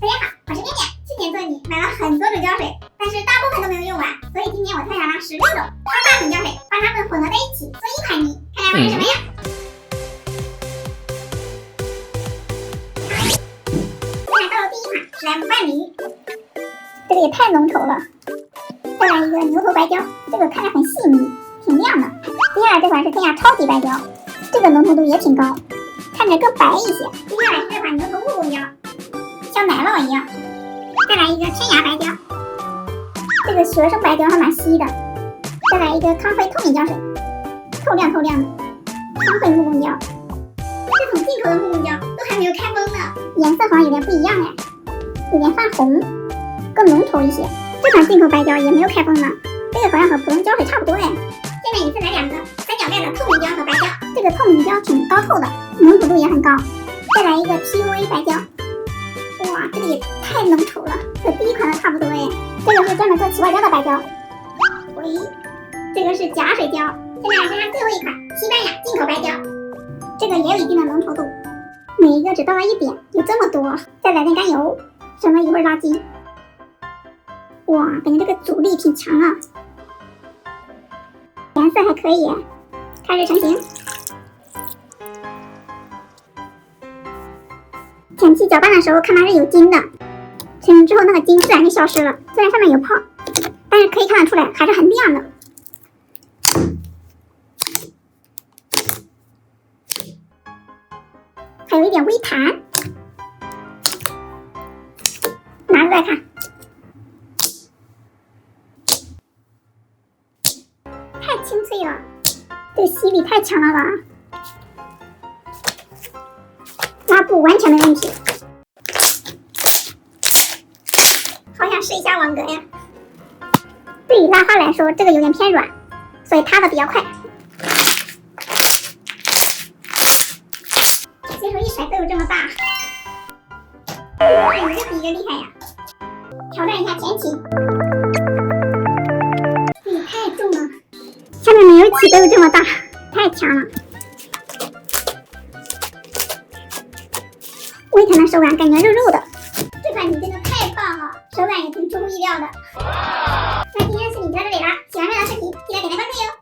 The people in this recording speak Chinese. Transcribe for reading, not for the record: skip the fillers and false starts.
大家好，我是面面。去年做你买了很多种胶水，但是大部分都没有用完，所以今年我特产了16种超大瓶胶水，把它们混合在一起做一款泥，看看会是什么样。先来到了第一款史莱姆拌泥，这个也太浓稠了。再来一个牛头白胶，这个看着很细腻，挺亮的。接下来这款是天涯超级白胶，这个浓稠度也挺高，看着更白一些。接下来是这款牛头木工胶，像奶酪一样。再来一个天涯白胶，这个学生白胶还蛮稀的。再来一个康辉透明胶水，透亮透亮的。康辉木工胶，这种进口的木工胶都还没有开封呢，颜色好像有点不一样哎，有点泛红，更浓稠一些。这款进口白胶也没有开封呢，这个好像和普通胶水差不多哎。下面一次来两个三角盖的透明胶和白胶，这个透明胶挺高透的，浓稠度也很高。再来一个 PUA 白胶，哇，这个也太浓稠了，和第一款的差不多哎。这个是专门做起泡胶的白胶。喂，这个是假水胶。现在还剩下最后一款西班牙进口白胶，这个也有一定的浓稠度，每一个只倒了一点，有这么多。再来点甘油，省了一会儿垃圾。哇，感觉这个阻力挺强啊，颜色还可以，开始成型。前期搅拌的时候看它是有筋的，成型之后那个筋自然就消失了，虽然上面有泡，但是可以看得出来还是很亮的。还有一点微弹，拿出来看，太清脆了，这个吸力太强了吧，拉布完全没问题。好想试一下网格呀。对于拉花来说，这个有点偏软，所以塌的比较快。随手一甩都有这么大，一个比一个厉害呀！挑战一下前起，这也太重了，下面没有起都有这么大，太强了。微弹的手感感觉肉肉的，这款泥真的太棒了，手感也挺出乎意料的。那今天的视频就到这里啦，喜欢这条视频记得点赞关注哟。